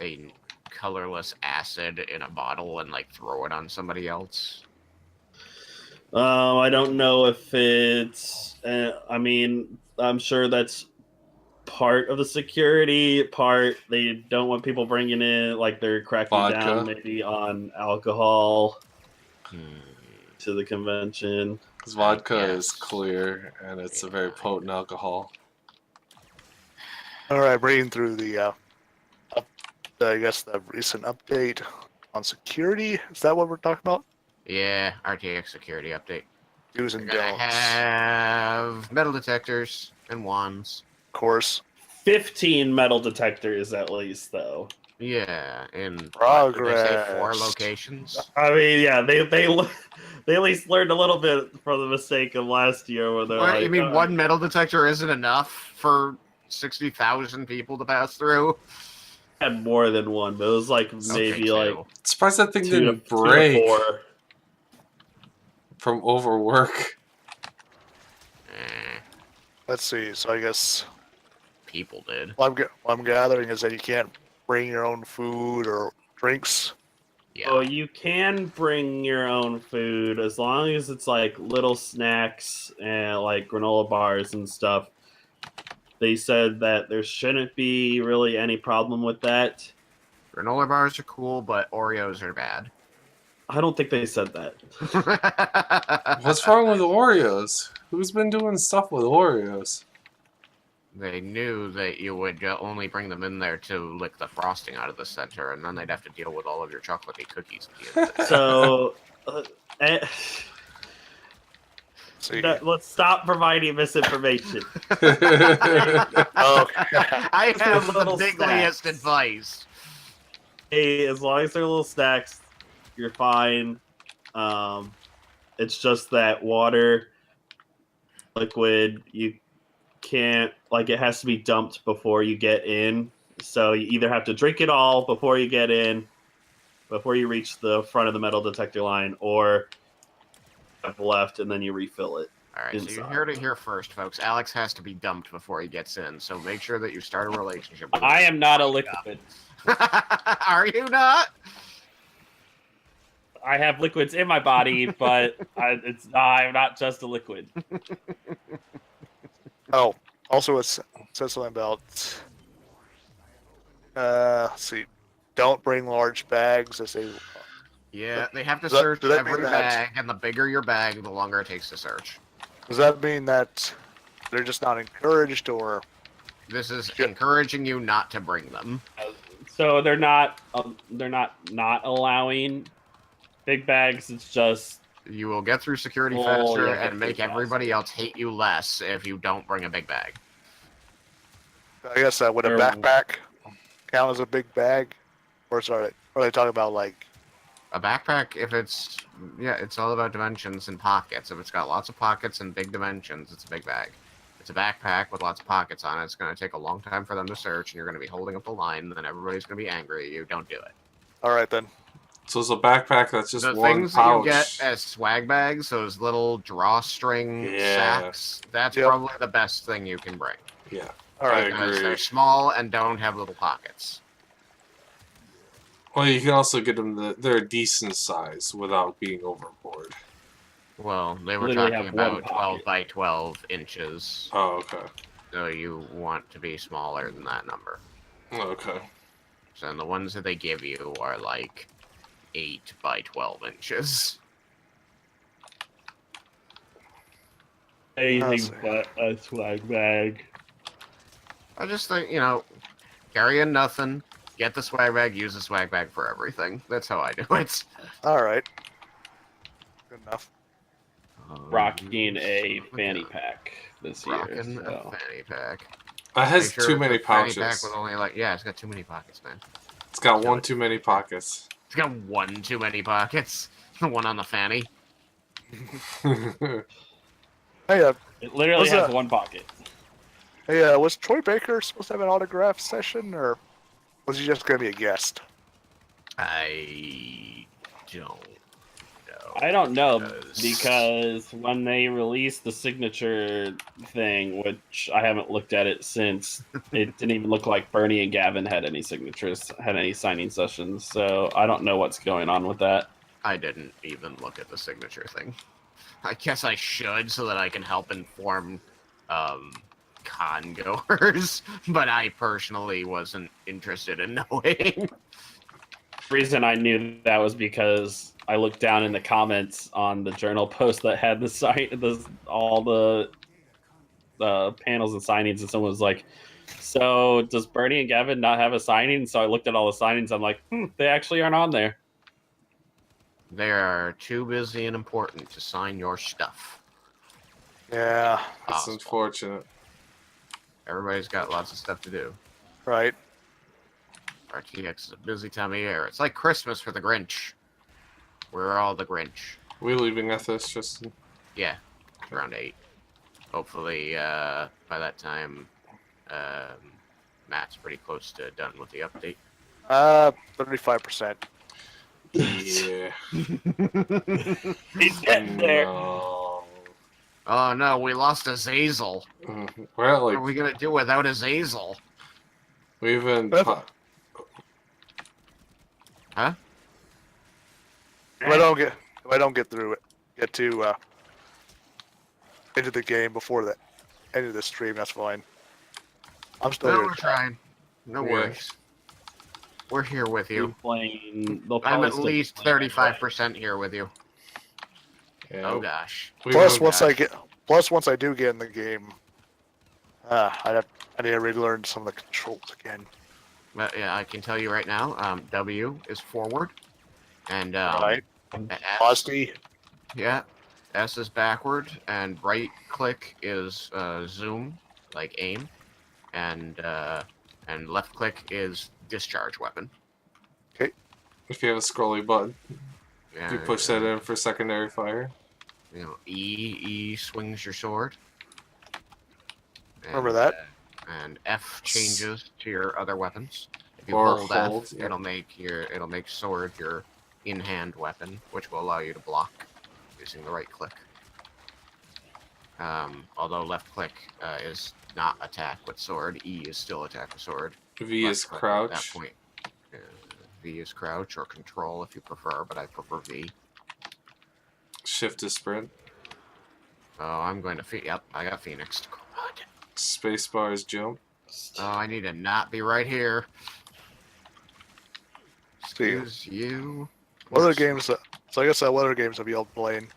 a colorless acid in a bottle and, like, throw it on somebody else? I don't know if it's. I mean, I'm sure that's part of the security part. They don't want people bringing in, like, they're cracking Vodka. down maybe on alcohol Hmm. to the convention. Because vodka Yes. is clear and it's a very potent alcohol. All right, reading through the I guess the recent update on security. Is that what we're talking about? Yeah, RTX security update. Do's We're and gonna don'ts. have metal detectors and wands. Of course. 15 metal detectors at least, though. Yeah, in Progress. Did they say 4 locations? I mean, yeah, they at least learned a little bit from the mistake of last year, where they're What, like, you mean one metal detector isn't enough for 60,000 people to pass through? had more than one, but it was like maybe Okay, like Surprised that thing 2 didn't to break 4. from overwork. Eh, Let's see. So I guess people did. what I'm gathering is that you can't bring your own food or drinks Yeah. So you can bring your own food as long as it's like little snacks and like granola bars and stuff. They said that there shouldn't be really any problem with that. Granola bars are cool, but Oreos are bad. I don't think they said that. What's wrong with Oreos? Who's been doing stuff with Oreos? They knew that you would only bring them in there to lick the frosting out of the center, and then they'd have to deal with all of your chocolatey cookies at the end of the day. So See. let's stop providing misinformation. Okay. I have the little biggliest snacks. advice. Hey, as long as they're little snacks, you're fine. It's just that water, liquid, you can't, like, it has to be dumped before you get in. So you either have to drink it all before you get in, before you reach the front of the metal detector line, or have left and then you refill it. All right, so you Inside. heard it here first, folks. Alex has to be dumped before he gets in, so make sure that you start a relationship with I him. am not a liquid. Are you not? I have liquids in my body, but I'm not just a liquid. Oh, also it says something about. Let's see. Don't bring large bags as they. Yeah, they have to Does that- search does that mean every that- bag, and the bigger your bag, the longer it takes to search. Does that mean that they're just not encouraged, or This is Yeah. encouraging you not to bring them. So they're not allowing big bags. It's just You will get through security Oh, faster yeah, get and make through everybody else hate you less if you don't bring a big bag. I guess would a They're- backpack count as a big bag, or sorry, are they talking about like? A backpack, if it's it's all about dimensions and pockets. If it's got lots of pockets and big dimensions, it's a big bag. If it's a backpack with lots of pockets on it, it's going to take a long time for them to search, and you're going to be holding up the line, and then everybody's going to be angry at you. Don't do it. All right then. So it's a backpack that's just The one things pouch. that you get as swag bags, those little drawstring Yeah. sacks, that's Yep. probably the best thing you can bring. Yeah. All right. I Because agree. they're small and don't have little pockets. Well, you can also get them. They're a decent size without being overboard. Well, they were Literally talking have one about 12 pocket. by 12 inches, Oh, okay. so you want to be smaller than that number. Okay. So the ones that they give you are like 8 by 12 inches. anything but a swag bag. I just think, carrying nothing, get the swag bag, use the swag bag for everything. That's how I do it. All right. Good enough. Rocking a fanny pack this year. Rocking a So. fanny pack. It has Make sure too it's many a fanny pouches. pack with only it's got too many pockets, man. It's got one too many pockets. It's got one too many pockets. One on the fanny. Hey, It literally What's has that? one pocket. was Troy Baker supposed to have an autograph session, or was he just going to be a guest? I don't know. I don't know Because- because when they released the signature thing, which I haven't looked at it since, it didn't even look like Bernie and Gavin had any signatures, had any signing sessions. So I don't know what's going on with that. I didn't even look at the signature thing. I guess I should so that I can help inform con goers, but I personally wasn't interested in knowing. The reason I knew that was because I looked down in the comments on the journal post that had all the panels and signings, and someone was like, "So does Bernie and Gavin not have a signing?" So I looked at all the signings. I'm like, they actually aren't on there. They are too busy and important to sign your stuff. Yeah. That's Possible. unfortunate. Everybody's got lots of stuff to do. Right. RTX is a busy time of year. It's like Christmas for the Grinch. We're all the Grinch. We leaving at this, Justin? Yeah, around 8. Hopefully, by that time, Matt's pretty close to done with the update. 35%. Yeah. He's getting there. No. Oh no, we lost Azazel. Well, What like are we gonna do without Azazel? we even Perfect. If I don't get through it, get to into the game before the end of the stream, that's fine. I'm still No, here. we're trying. No Yeah. worries. We're here with You're you. playing. They'll I'm probably at still be least playing anyway. 35% here with you. Yeah, Oh gosh. we Plus, will- once I do get in the game, I need to relearn some of the controls again. But yeah, I can tell you right now. W is forward, and Right? S, Ozzy, yeah, S is backward, and right click is zoom, like aim, and left click is discharge weapon. if you have a scrolly button, Yeah, if you push that in for secondary fire. You know, E swings your sword. Remember that? And F changes to your other weapons. If you Or hold hold, F, yeah. it'll make sword your in-hand weapon, which will allow you to block using the right click. Although left click is not attack with sword, E is still attack with sword. V Left is click crouch. At that point, V is crouch or control if you prefer, but I prefer V. Shift is sprint. Oh, I'm going to Yep, I got Phoenix. God. Spacebar is jump. Oh, I need to not be right here. See. Excuse you. What other games? So I guess what other games have you all playing?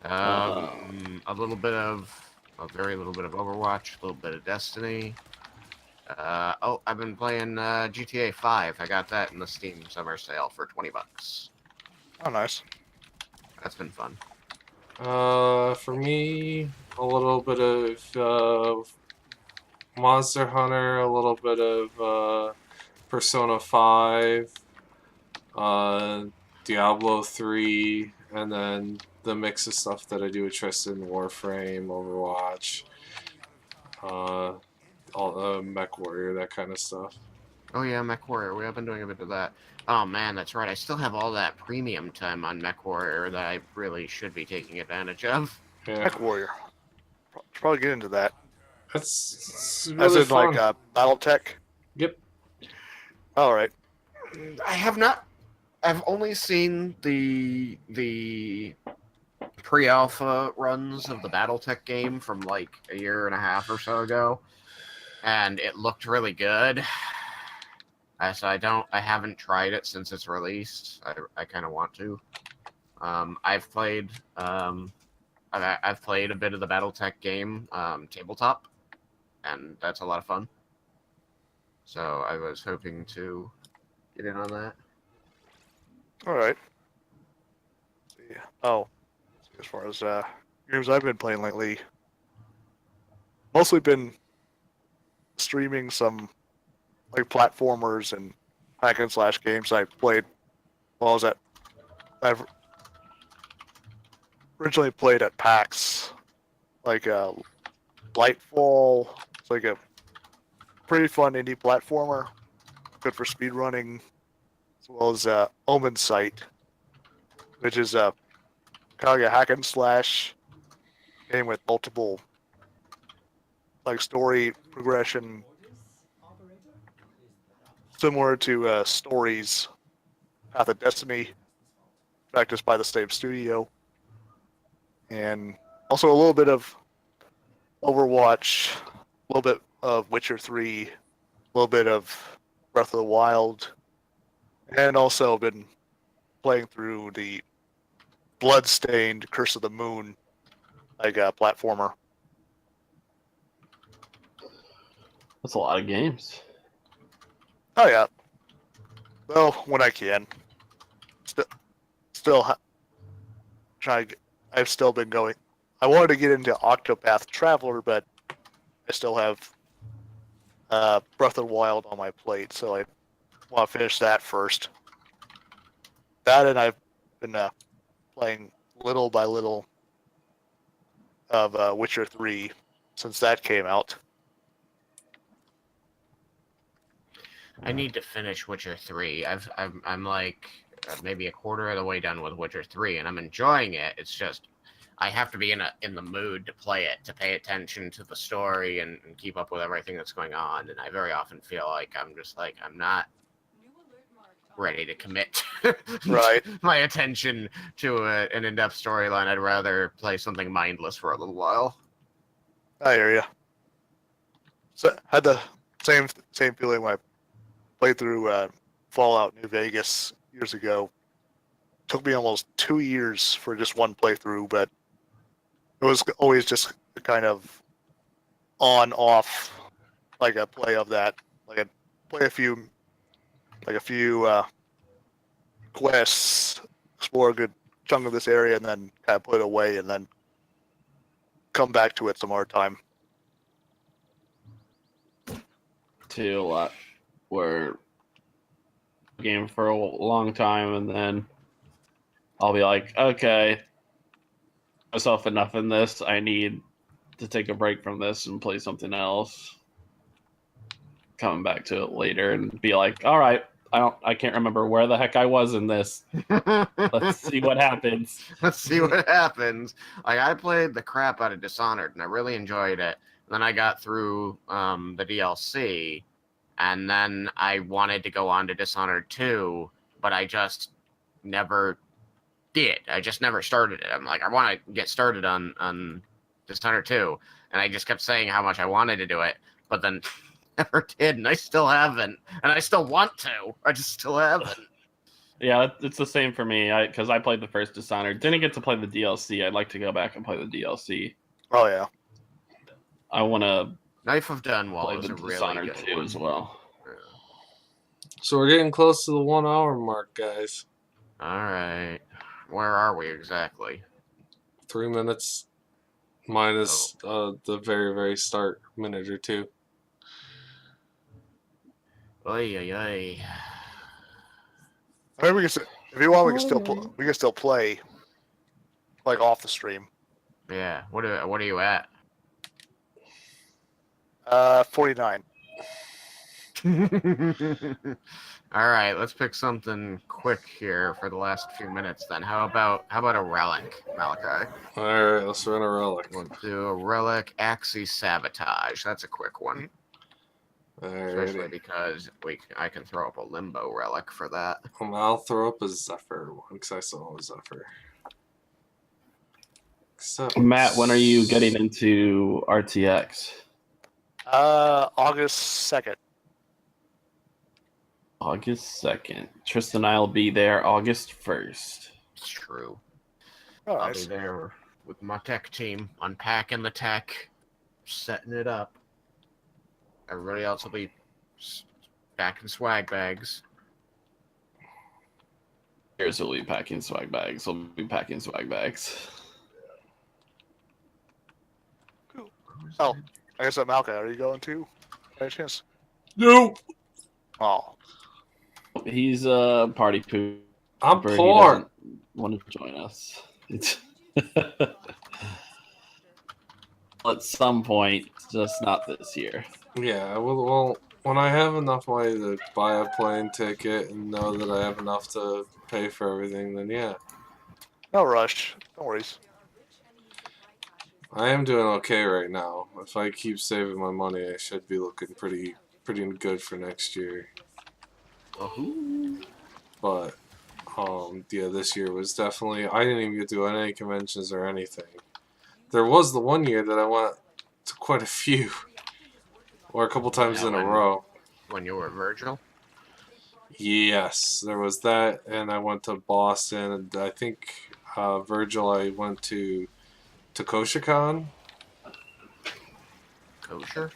A little bit of, a very little bit of Overwatch, a little bit of Destiny. Oh, I've been playing GTA 5. I got that in the Steam summer sale for $20. Oh, nice. That's been fun. For me, a little bit of Monster Hunter, a little bit of Persona 5, Diablo 3, and then the mix of stuff that I do with Tristan, Warframe, Overwatch, all Mech Warrior, that kind of stuff. Oh yeah, MechWarrior. We have been doing a bit of that. Oh man, that's right. I still have all that premium time on MechWarrior that I really should be taking advantage of. Yeah, Tech Warrior. Should probably get into that. it's As really in, fun. like, BattleTech? Yep. All right. I have not. I've only seen the pre-alpha runs of the BattleTech game from like a year and a half or so ago, and it looked really good. So I haven't tried it since it's released. I kind of want to. I've played I've played a bit of the BattleTech game tabletop, and that's a lot of fun. So I was hoping to get in on that. All right. See. Oh, as far as games I've been playing lately, mostly been streaming some like platformers and hack and slash games I played while I was at. I've originally played at PAX, like Lightfall. It's like a pretty fun indie platformer, good for speedrunning, as well as Omen Sight, which is a kind of like a hack and slash game with multiple like story progression, similar to Stories, Path of Destiny, practiced by the same studio, and also a little bit of Overwatch, a little bit of Witcher 3, a little bit of Breath of the Wild, and also been playing through the Bloodstained Curse of the Moon, like a platformer. That's a lot of games. Oh yeah. Well, when I can. Trying. I've still been going. I wanted to get into Octopath Traveler, but I still have Breath of the Wild on my plate, so I want to finish that first. That, and I've been playing little by little of Witcher 3 since that came out. I need to finish Witcher 3. I'm like maybe a quarter of the way done with Witcher 3, and I'm enjoying it. It's just I have to be in the mood to play it, to pay attention to the story and keep up with everything that's going on. And I very often feel like I'm not ready to commit Right. my attention to an in-depth storyline. I'd rather play something mindless for a little while. I hear you. So had the same feeling when I played through Fallout New Vegas years ago. Took me almost 2 years for just one playthrough, but it was always just kind of on off, like a play of that. Like I'd play a few quests, explore a good chunk of this area, and then kind of put it away, and then come back to it some more time. Too a lot where game for a long time and then I'll be like, okay, myself enough in this. I need to take a break from this and play something else. Coming back to it later and be like, all right, I can't remember where the heck I was in this. Let's see what happens. Let's see what happens. Like, I played the crap out of Dishonored, and I really enjoyed it. Then I got through the DLC, and then I wanted to go on to Dishonored 2, but I just never did. I just never started it. I'm like, I want to get started on Dishonored 2, and I just kept saying how much I wanted to do it, but then never did, and I still haven't. And I still want to. I just still haven't. Yeah, it's the same for me. Because I played the first Dishonored, didn't get to play the DLC. I'd like to go back and play the DLC. Oh yeah. I want to Knife of Dunwall play is the a really Dishonored good 2 one. as well. So we're getting close to the 1 hour mark, guys. All right. Where are we exactly? 3 minutes minus the very, very start minute or two. Oy, oy, oy. I mean, if you want, we can still play, like off the stream. Yeah. What are you at? 49. All right, let's pick something quick here for the last few minutes. Then, how about a relic, Malachi? All right, let's run a relic. We'll do a relic, Axie Sabotage. That's a quick one, especially Alrighty. because I can throw up a Limbo relic for that. I'll throw up a Zephyr one because I saw a Zephyr. Except... Matt, when are you getting into RTX? August 2nd. August 2nd. Tristan and I will be there August 1st. It's true. Oh, I'll nice. be there with my tech team, unpacking the tech, setting it up. Everybody else will be back in swag bags. Here's will be packing swag bags. We'll be packing swag bags. Oh, I guess Malka, are you going too? By any chance? No, Oh, He's a party pooper. I'm He poor. doesn't want to join us. At some point, just not this year. Yeah, well, when I have enough money to buy a plane ticket and know that I have enough to pay for everything, then yeah. no rush. No worries. I am doing okay right now. If I keep saving my money, I should be looking pretty good for next year. But yeah, this year was definitely, I didn't even get to go to any conventions or anything. There was the one year that I went to quite a few, or a couple times in a row. When you were Virgil? Yes, there was that, and I went to Boston, and I think Virgil, I went to KosherCon. Kosher?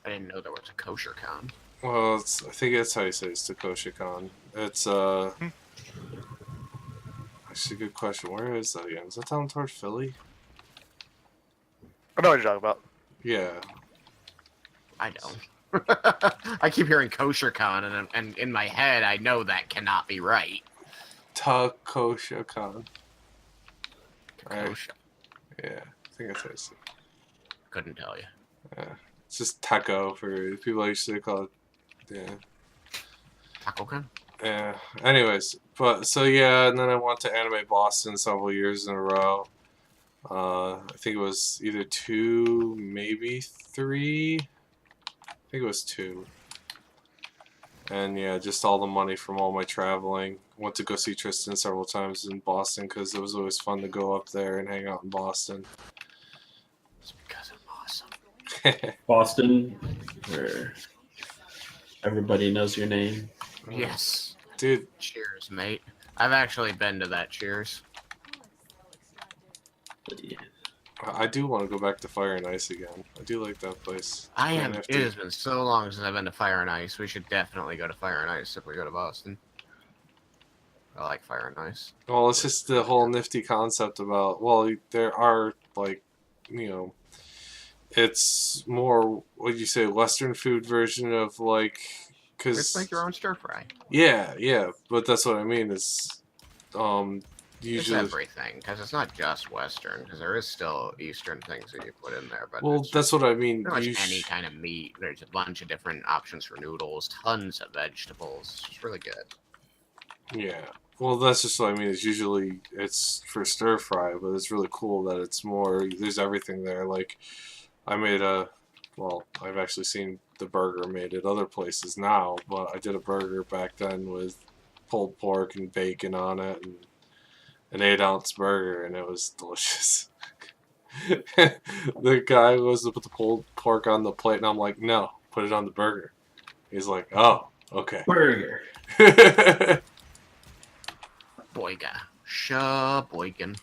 I didn't know there was a Kosher Con. Well, I think that's how you say it's KosherCon. It's actually a good question. Where is that again? Is that down towards Philly? I know what you're talking about. Yeah. I don't. I keep hearing Kosher Con, and in my head, I know that cannot be right. KosherCon. Right. Kosher. Yeah, I think that's how you say it. Couldn't tell you. Yeah. It's just taco for people I used to call it. Yeah. Taco Con? Yeah. Anyways, but so yeah, and then I went to Anime Boston several years in a row. I think it was either 2, maybe 3. I think it was 2. And yeah, just all the money from all my traveling. Went to go see Tristan several times in Boston because it was always fun to go up there and hang out in Boston. It's because I'm awesome. Boston, where everybody knows your name. Yes. Dude, Cheers, mate. I've actually been to that Cheers. I do want to go back to Fire and Ice again. I do like that place. I Pretty am. nifty. It has been so long since I've been to Fire and Ice. We should definitely go to Fire and Ice if we go to Boston. I like Fire and Ice. Well, it's just the whole nifty concept about, well, there are, like, you know, it's more, what do you say, Western food version of, like, because... It's like your own stir fry. Yeah, but that's what I mean is, usually... It's everything, because it's not just Western, because there is still Eastern things that you put in there. But Well, it's that's what I mean. pretty much any kind of meat. There's a bunch of different options for noodles, tons of vegetables. It's really good. Yeah. Well, that's just what I mean. It's usually it's for stir fry, but it's really cool that it's more. There's everything there. Like, I made I've actually seen the burger made at other places now, but I did a burger back then with pulled pork and bacon on it, and an 8-ounce burger, and it was delicious. The guy was to put the pulled pork on the plate, and I'm like, no, put it on the burger. He's like, oh, okay. Burger. Boyga. Sheboygan.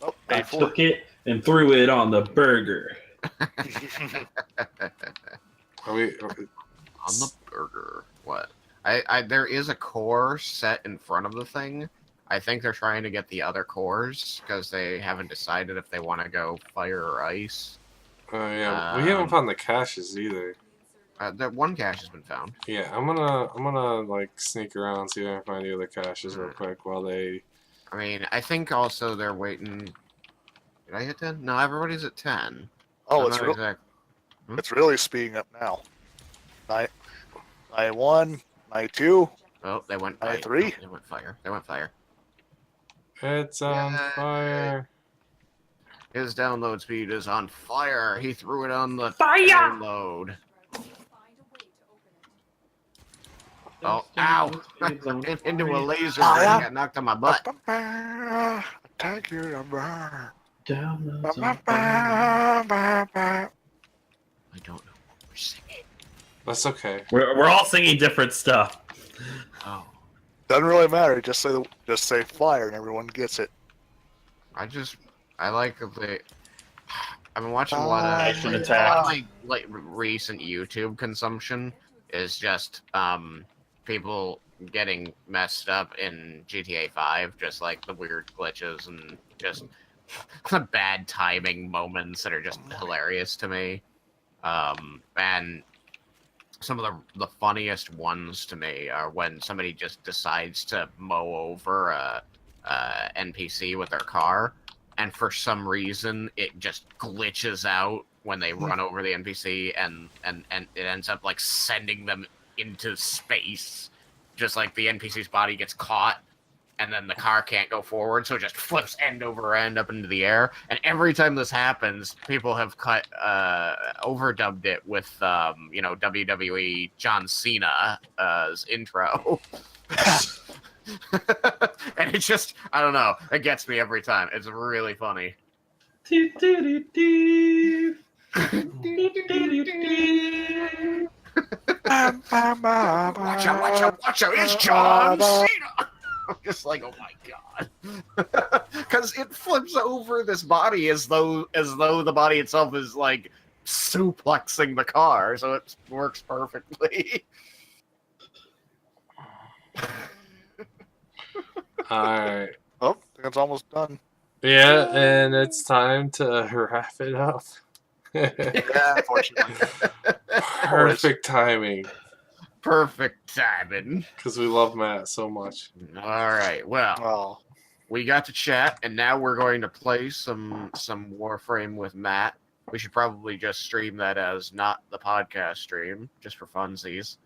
Oh, I A4. took it and threw it on the burger. Are we? On the burger. What? I there is a core set in front of the thing. I think they're trying to get the other cores because they haven't decided if they want to go fire or ice. Yeah, we haven't found the caches either. That one cache has been found. Yeah, I'm gonna like sneak around, see if I can find the other caches real Mm. quick while they. I mean, I think also they're waiting. Did I hit 10? No, everybody's at 10. Oh, I'm it's not real. exact- It's really speeding up now. Night 1, night 2. Oh, they went Night fire. 3. No, they went fire. They went fire. It's on Yay. fire. His download speed is on fire. He threw it on the Fire! download. Oh, ow! I ran into a laser and Fire. got knocked on my butt. Attack your number. Downloads on fire. I don't know what we're singing. That's okay. We're all singing different stuff. Oh, Doesn't really matter. Just say fire and everyone gets it. I like the. I've been watching a lot of Action attack. like recent YouTube consumption is just people getting messed up in GTA 5, just like the weird glitches and just the bad timing moments that are just hilarious to me. And some of the funniest ones to me are when somebody just decides to mow over a NPC with their car, and for some reason it just glitches out when they run over the NPC, and it ends up like sending them into space. Just like the NPC's body gets caught, and then the car can't go forward, so it just flips end over end up into the air. And every time this happens, people have overdubbed it with WWE John Cena's intro. And it's just, I don't know, it gets me every time. It's really funny. Watch out, it's John Cena! I'm just like, oh my god. Because it flips over this body as though the body itself is like suplexing the car, so it works perfectly. Alright. Oh, I think it's almost done. Yeah, and it's time to wrap it up. Yeah, unfortunately. Perfect timing. Perfect timing. Because we love Matt so much. All right, well, Oh, we got to chat, and now we're going to play some Warframe with Matt. We should probably just stream that as not the podcast stream, just for funsies.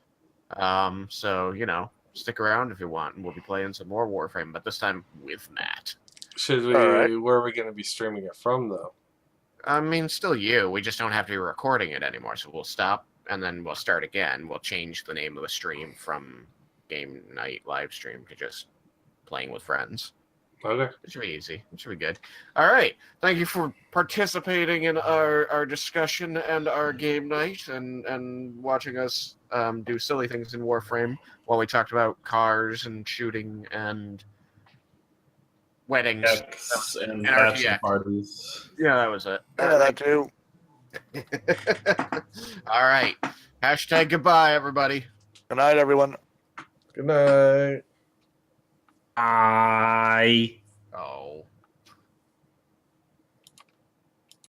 So, stick around if you want, and we'll be playing some more Warframe, but this time with Matt. Should we? Alright. Where are we going to be streaming it from, though? I mean, still you. We just don't have to be recording it anymore, so we'll stop and then we'll start again. We'll change the name of the stream from Game Night Live Stream to just Playing with Friends. Okay. It should be easy. It should be good. All right. Thank you for participating in our discussion and our game night and watching us do silly things in Warframe while we talked about cars and shooting and weddings. X and And bachelor RTX. parties. Yeah, that was it. Yeah, that too. All right. Hashtag goodbye, everybody. Good night, everyone. Good night. I. Oh.